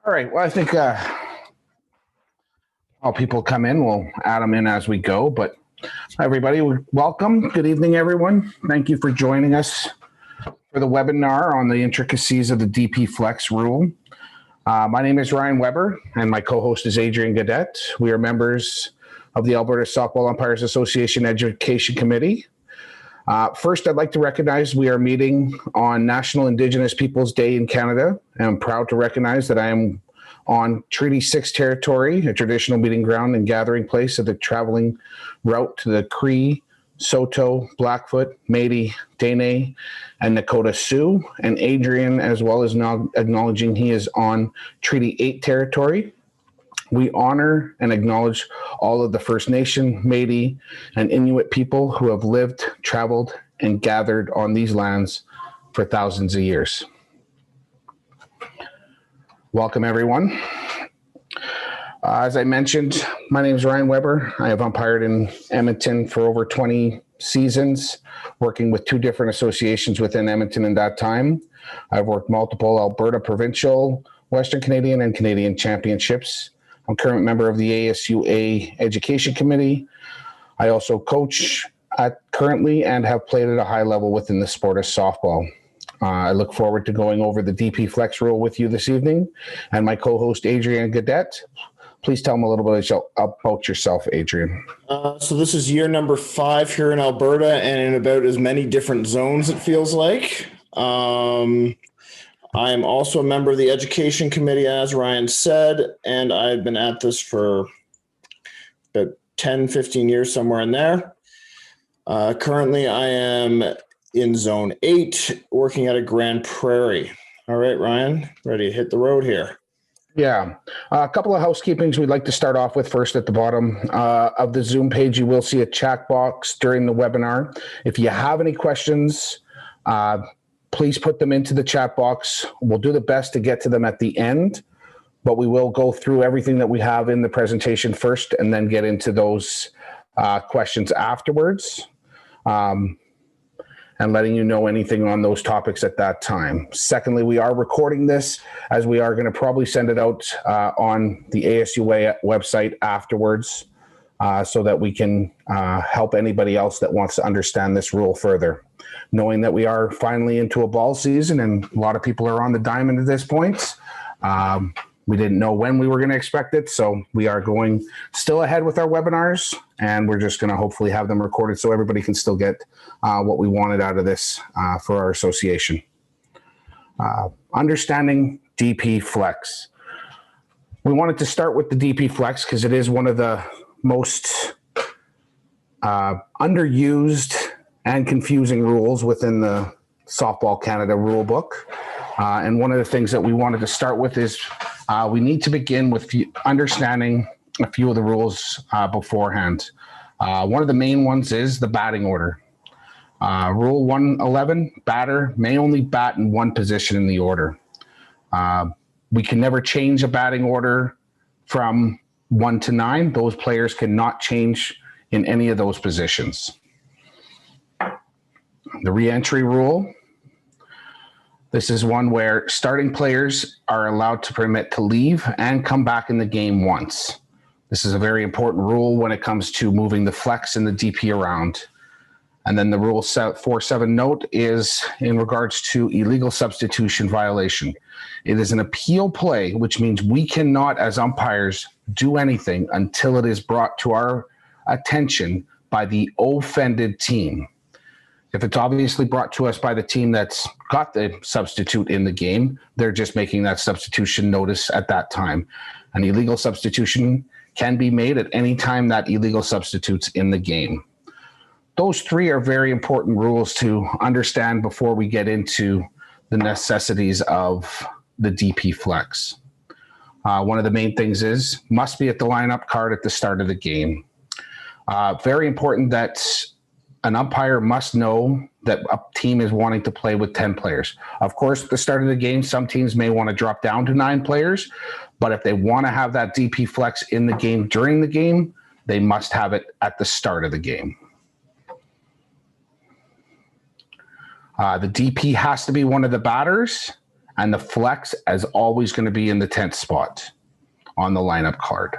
All right. Well, I think all people come in, we'll add them in as we go. But everybody, welcome. Good evening, everyone. Thank you for joining us for the webinar on the intricacies of the DP Flex rule. My name is Ryan Weber, and my co-host is Adrian Gaudet. We are members of the Alberta Softball Umpires Association Education Committee. First, I'd like to recognize we are meeting on National Indigenous Peoples Day in Canada. I'm proud to recognize that I am on Treaty 6 territory, a traditional meeting ground and gathering place of the traveling route to the Cree, Saulteaux, Blackfoot, Métis, Dene, and Nakota Sioux. And Adrian, as well as acknowledging he is on Treaty 8 territory. We honor and acknowledge all of the First Nation, Métis, and Inuit people who have lived, traveled, and gathered on these lands for thousands of years. Welcome, everyone. As I mentioned, my name is Ryan Weber. I have umpired in Edmonton for over 20 seasons, working with two different associations within Edmonton in that time. I've worked multiple Alberta provincial, Western Canadian, and Canadian championships. I'm a current member of the ASUA Education Committee. I also coach currently and have played at a high level within the sport of softball. I look forward to going over the DP Flex rule with you this evening. And my co-host, Adrian Gaudet. Please tell them a little bit about yourself, Adrian. So this is year number 5 here in Alberta, and in about as many different zones, it feels like. I am also a member of the Education Committee, as Ryan said, and I've been at this for about 10, 15 years, somewhere in there. Currently, I am in Zone 8, working at a Grand Prairie. All right, Ryan, ready to hit the road here. Yeah. A couple of housekeepings we'd like to start off with first. At the bottom of the Zoom page, you will see a chat box during the webinar. If you have any questions, please put them into the chat box. We'll do the best to get to them at the end, but we will go through everything that we have in the presentation first and then get into those questions afterwards. And letting you know anything on those topics at that time. Secondly, we are recording this, as we are going to probably send it out on the ASUA website afterwards so that we can help anybody else that wants to understand this rule further. Knowing that we are finally into a ball season and a lot of people are on the diamond at this point. We didn't know when we were going to expect it, so we are going still ahead with our webinars, and we're just going to hopefully have them recorded so everybody can still get what we wanted out of this for our association. Understanding DP Flex. We wanted to start with the DP Flex because it is one of the most underused and confusing rules within the Softball Canada rule book. And one of the things that we wanted to start with is we need to begin with understanding a few of the rules beforehand. One of the main ones is the batting order. Rule 111, batter may only bat in one position in the order. We can never change a batting order from 1 to 9. Those players cannot change in any of those positions. The re-entry rule. This is one where starting players are allowed to permit to leave and come back in the game once. This is a very important rule when it comes to moving the flex and the DP around. And then the rule 4.7 note is in regards to illegal substitution violation. It is an appeal play, which means we cannot, as umpires, do anything until it is brought to our attention by the offended team. If it's obviously brought to us by the team that's got the substitute in the game, they're just making that substitution notice at that time. An illegal substitution can be made at any time that illegal substitute's in the game. Those 3 are very important rules to understand before we get into the necessities of the DP Flex. One of the main things is must be at the lineup card at the start of the game. Very important that an umpire must know that a team is wanting to play with 10 players. Of course, at the start of the game, some teams may want to drop down to 9 players, but if they want to have that DP Flex in the game during the game, they must have it at the start of the game. The DP has to be one of the batters, And the flex is always going to be in the 10th spot on the lineup card.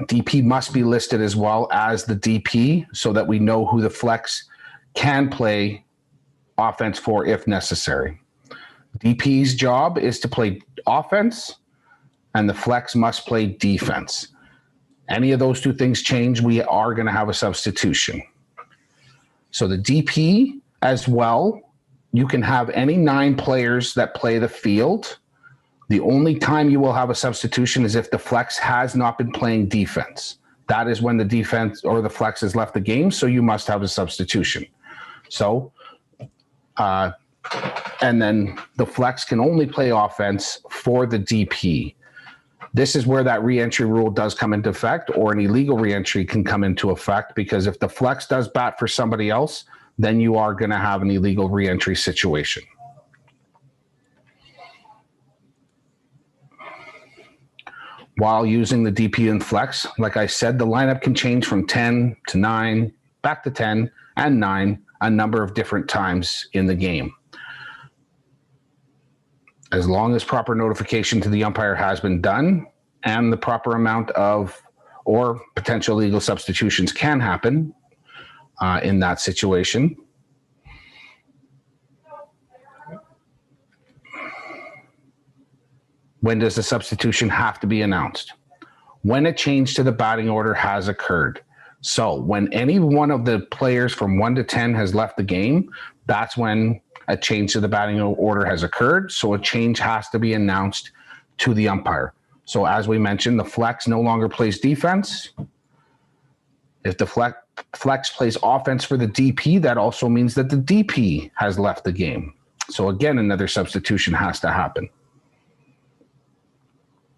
DP must be listed as well as the DP so that we know who the flex can play offense for if necessary. DP's job is to play offense, and the flex must play defense. Any of those two things change, we are going to have a substitution. So the DP as well, you can have any 9 players that play the field. The only time you will have a substitution is if the flex has not been playing defense. That is when the defense or the flex has left the game, so you must have a substitution. So, and then the flex can only play offense for the DP. This is where that re-entry rule does come into effect, or an illegal re-entry can come into effect, because if the flex does bat for somebody else, then you are going to have an illegal re-entry situation. While using the DP and flex, like I said, the lineup can change from 10 to 9, back to 10 and 9 a number of different times in the game. As long as proper notification to the umpire has been done and the proper amount of or potential legal substitutions can happen in that situation. When does the substitution have to be announced? When a change to the batting order has occurred. So when any one of the players from 1 to 10 has left the game, that's when a change to the batting order has occurred. So a change has to be announced to the umpire. So as we mentioned, the flex no longer plays defense. If the flex plays offense for the DP, that also means that the DP has left the game. So again, another substitution has to happen.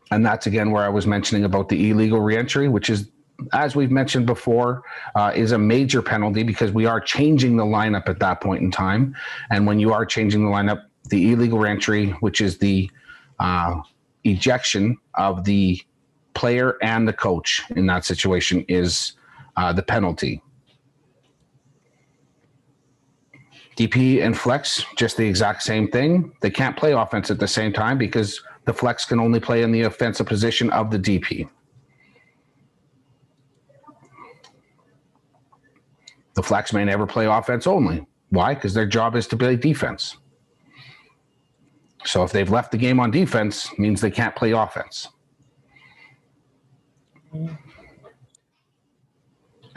And that's, again, where I was mentioning about the illegal reentry, which is, as we've mentioned before, is a major penalty because we are changing the lineup at that point in time. And when you are changing the lineup, the illegal reentry, which is the ejection of the player and the coach in that situation, is the penalty. DP and flex, just the exact same thing. They can't play offense at the same time because the flex can only play in the offensive position of the DP. The flex may never play offense only. Why? Because their job is to play defense. So if they've left the game on defense, it means they can't play offense.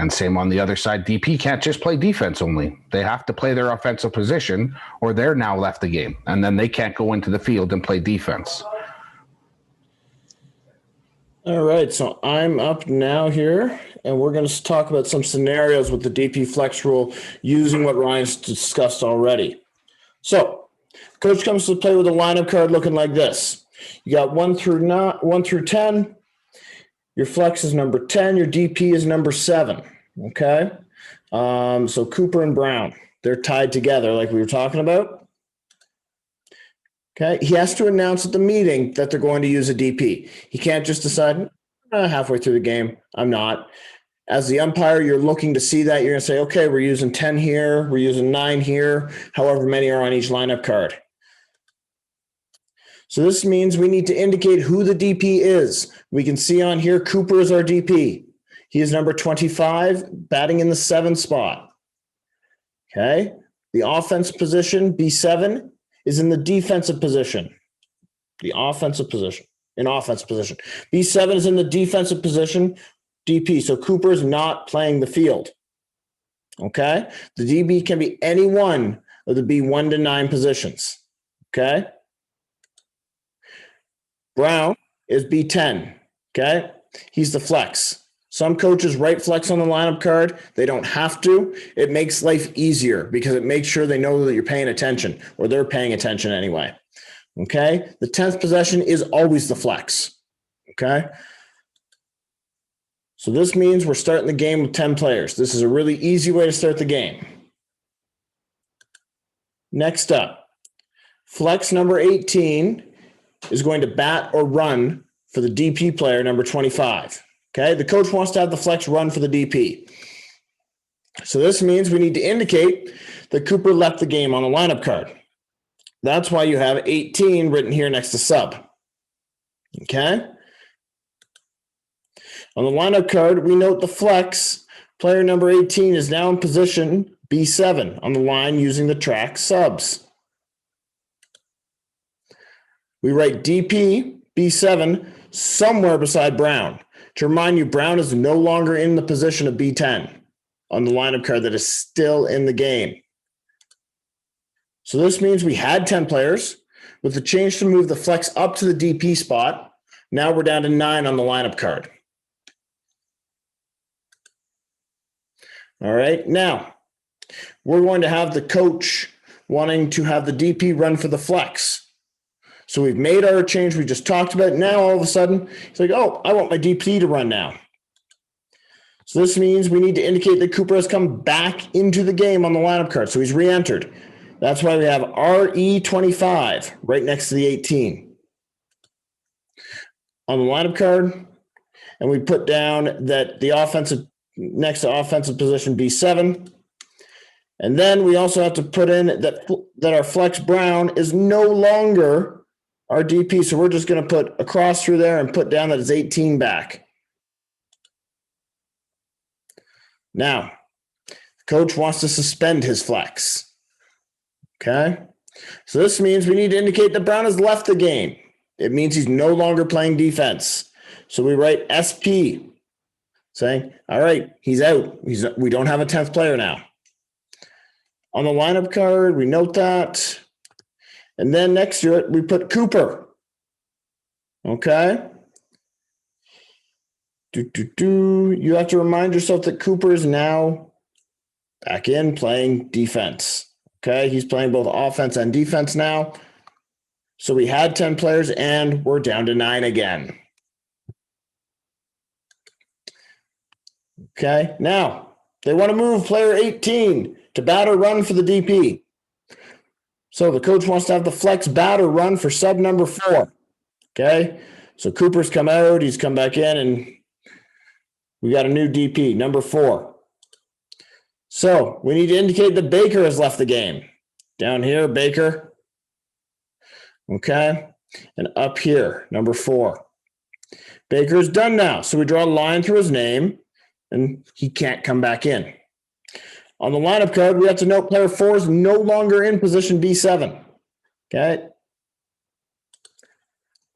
And same on the other side, DP can't just play defense only. They have to play their offensive position or they're now left the game. And then they can't go into the field and play defense. All right, so I'm up now here, and we're going to talk about some scenarios with the DP flex rule using what Ryan's discussed already. So, coach comes to play with a lineup card looking like this. You got 1 through 10. Your flex is number 10. Your DP is number 7. Okay, so Cooper and Brown, they're tied together like we were talking about. Okay, he has to announce at the meeting that they're going to use a DP. He can't just decide halfway through the game, I'm not. As the umpire, you're looking to see that. You're going to say, okay, we're using 10 here, we're using 9 here, however many are on each lineup card. So this means we need to indicate who the DP is. We can see on here, Cooper is our DP. He is number 25, batting in the 7th spot. Okay, the offense position, B7, is in the defensive position. The offensive position, in offensive position. B7 is in the defensive position, DP. So Cooper is not playing the field. Okay? The DB can be any one of the B1 to 9 positions. Okay? Brown is B10. Okay? He's the flex. Some coaches write flex on the lineup card. They don't have to. It makes life easier because it makes sure they know that you're paying attention, or they're paying attention anyway. Okay? The 10th possession is always the flex. Okay? So this means we're starting the game with 10 players. This is a really easy way to start the game. Next up, flex number 18 is going to bat or run for the DP player, number 25. Okay, the coach wants to have the flex run for the DP. So this means we need to indicate that Cooper left the game on the lineup card. That's why you have 18 written here next to sub. Okay. On the lineup card, we note the flex. Player number 18 is now in position B7 on the line using the track subs. We write DP B7 somewhere beside Brown. To remind you, Brown is no longer in the position of B10 on the lineup card that is still in the game. So this means we had 10 players. With the change to move the flex up to the DP spot, now we're down to 9 on the lineup card. All right, now we're going to have the coach wanting to have the DP run for the flex. So we've made our change we just talked about. Now all of a sudden, it's like, oh, I want my DP to run now. So this means we need to indicate that Cooper has come back into the game on the lineup card. So he's re-entered. That's why we have RE25 right next to the 18 on the lineup card. And we put down that the offensive next to offensive position B7. And then we also have to put in that our flex Brown is no longer our DP. So we're just going to put a cross through there and put down that it's 18 back. Now, the coach wants to suspend his flex. Okay. So this means we need to indicate that Brown has left the game. It means he's no longer playing defense. So we write SP saying, all right, he's out. We don't have a 10th player now. On the lineup card, we note that. And then next to it, we put Cooper. Okay. You have to remind yourself that Cooper is now back in playing defense. Okay, he's playing both offense and defense now. So we had 10 players and we're down to 9 again. Okay, now they want to move player 18 to bat or run for the DP. So the coach wants to have the flex bat or run for sub number 4. Okay, so Cooper's come out, he's come back in, and we got a new DP, number 4. So we need to indicate that Baker has left the game. Down here, Baker. Okay. And up here, number 4. Baker's done now. So we draw a line through his name, and he can't come back in. On the lineup card, we have to note player 4 is no longer in position B7. Okay.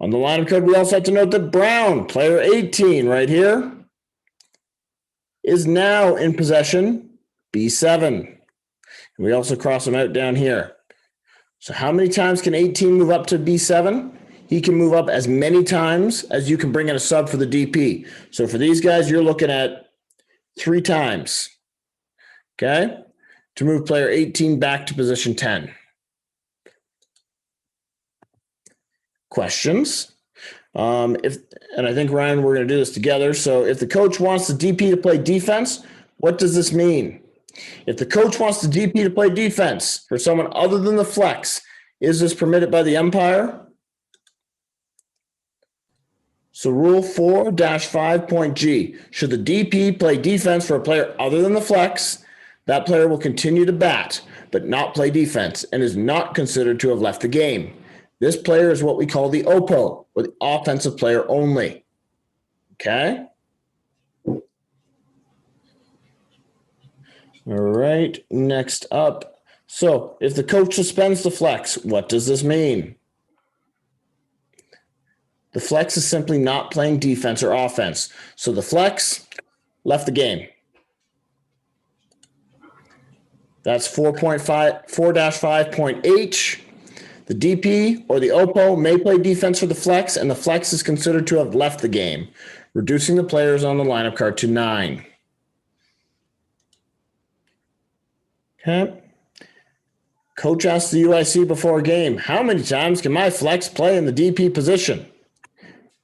On the lineup card, we also have to note that Brown, player 18 right here, is now in possession B7. And we also cross him out down here. So how many times can 18 move up to B7? He can move up as many times as you can bring in a sub for the DP. So for these guys, you're looking at 3 times. Okay? To move player 18 back to position 10. Questions? And I think, Ryan, we're going to do this together. So if the coach wants the DP to play defense, what does this mean? If the coach wants the DP to play defense for someone other than the flex, is this permitted by the umpire? So rule 4-5.G, should the DP play defense for a player other than the flex, that player will continue to bat, but not play defense and is not considered to have left the game. This player is what we call the OPO, or the offensive player only. Okay? All right, next up. So if the coach suspends the flex, what does this mean? The flex is simply not playing defense or offense. So the flex left the game. That's 4.5-4-5.H. The DP or the OPO may play defense for the flex, and the flex is considered to have left the game, reducing the players on the lineup card to 9. Okay. Coach asks the UIC before a game, how many times can my flex play in the DP position?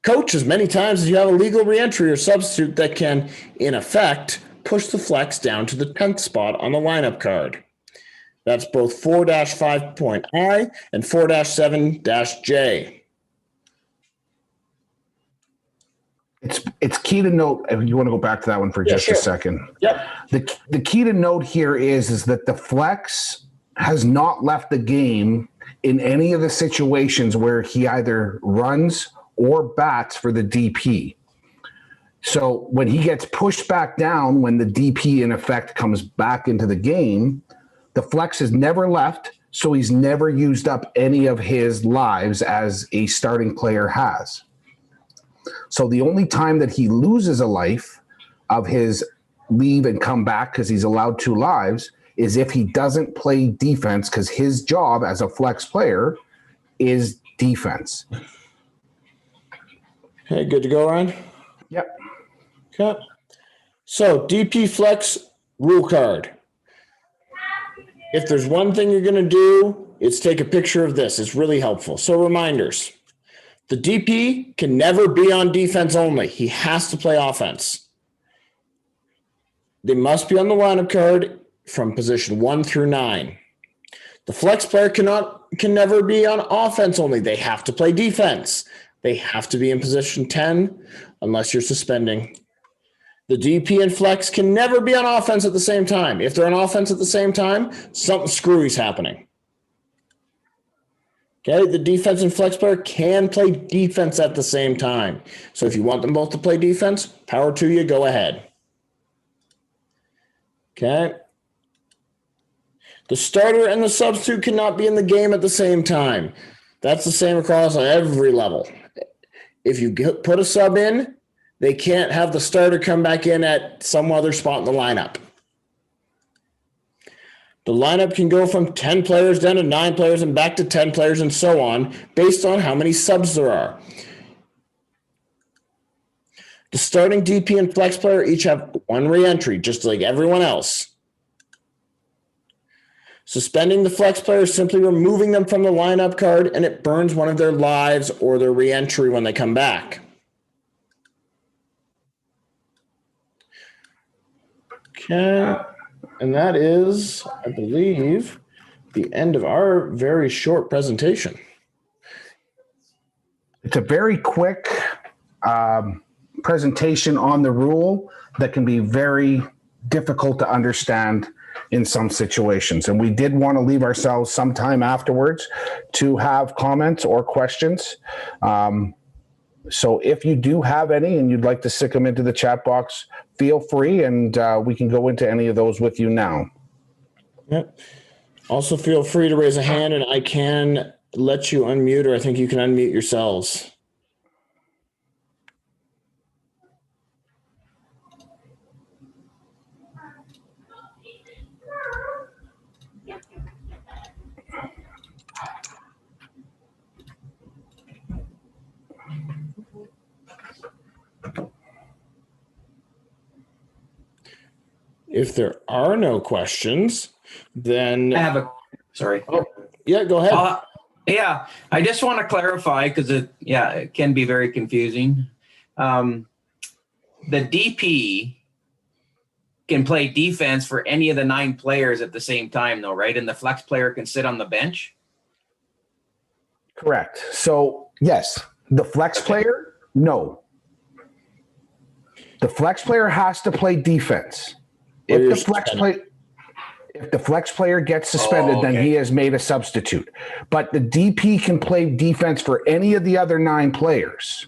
Coach, as many times as you have a legal reentry or substitute that can, in effect, push the flex down to the 10th spot on the lineup card. That's both 4-5.I and 4-7-J. It's key to note, if you want to go back to that one for just a second. Yep. The key to note here is that the flex has not left the game. in any of the situations where he either runs or bats for the DP. So when he gets pushed back down, when the DP in effect comes back into the game, the flex is never left, so he's never used up any of his lives as a starting player has. So the only time that he loses a life of his leave and come back because he's allowed 2 lives is if he doesn't play defense, because his job as a flex player is defense. Okay, good to go, Ryan? Yep. Okay. So DP flex rule card. If there's one thing you're going to do, it's take a picture of this. It's really helpful. So reminders. The DP can never be on defense only. He has to play offense. They must be on the lineup card from position 1 through 9. The flex player can never be on offense only. They have to play defense. They have to be in position 10 unless you're suspending. The DP and flex can never be on offense at the same time. If they're on offense at the same time, something screwy's happening. Okay, the defense and flex player can play defense at the same time. So if you want them both to play defense, power to you, go ahead. Okay. The starter and the substitute cannot be in the game at the same time. That's the same across on every level. If you put a sub in, they can't have the starter come back in at some other spot in the lineup. The lineup can go from 10 players down to 9 players and back to 10 players and so on, based on how many subs there are. The starting DP and flex player each have 1 re-entry, just like everyone else. Suspending the flex player is simply removing them from the lineup card, and it burns one of their lives or their re-entry when they come back. Okay, and that is, I believe, the end of our very short presentation. It's a very quick presentation on the rule that can be very difficult to understand in some situations. And we did want to leave ourselves some time afterwards to have comments or questions. So if you do have any and you'd like to stick them into the chat box, feel free, and we can go into any of those with you now. Yep. Also feel free to raise a hand and I can let you unmute, or I think you can unmute yourselves. If there are no questions, then sorry. Oh, yeah, go ahead. Yeah, I just want to clarify because it can be very confusing. The DP can play defense for any of the 9 players at the same time, though, right? And the flex player can sit on the bench? Correct. So, yes, the flex player, no. The flex player has to play defense. If the flex player gets suspended, then he has made a substitute. But the DP can play defense for any of the other 9 players.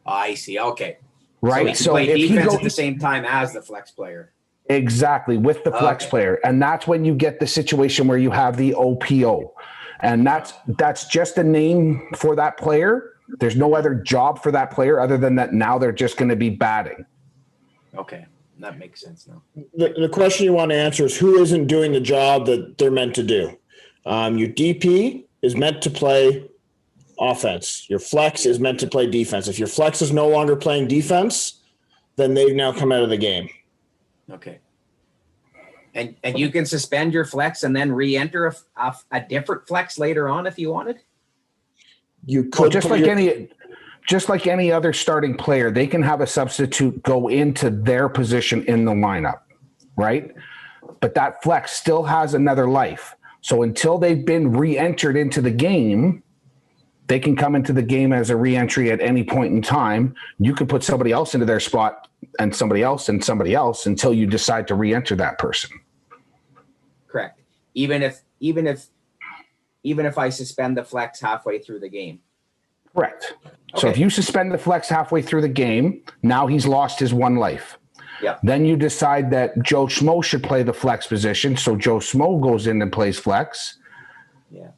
I see. Okay. Right. So play defense at the same time as the flex player. Exactly, with the flex player. And that's when you get the situation where you have the OPO. And that's just a name for that player. There's no other job for that player other than that now they're just going to be batting. Okay. That makes sense now. The question you want to answer is who isn't doing the job that they're meant to do. Your DP is meant to play offense. Your flex is meant to play defense. If your flex is no longer playing defense, then they've now come out of the game. Okay. And you can suspend your flex and then re-enter a different flex later on if you wanted? You could just like any other starting player, they can have a substitute go into their position in the lineup, right? But that flex still has another life. So until they've been re-entered into the game, they can come into the game as a re-entry at any point in time. You could put somebody else into their spot and somebody else until you decide to re-enter that person. Correct. Even if even if I suspend the flex halfway through the game. Correct. So if Okay. you suspend the flex halfway through the game, now he's lost his one life. Yeah. Then you decide that Joe Schmo should play the flex position. So Joe Schmo goes in and plays flex. Yeah.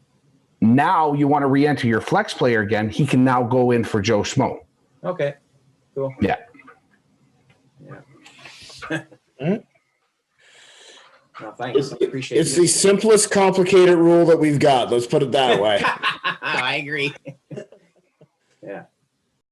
Now you want to re-enter your flex player again. He can now go in for Joe Schmo. Okay. Cool. Yeah. Yeah. No, thanks. Appreciate It's it. the simplest complicated rule that we've got. Let's put it that way. I agree.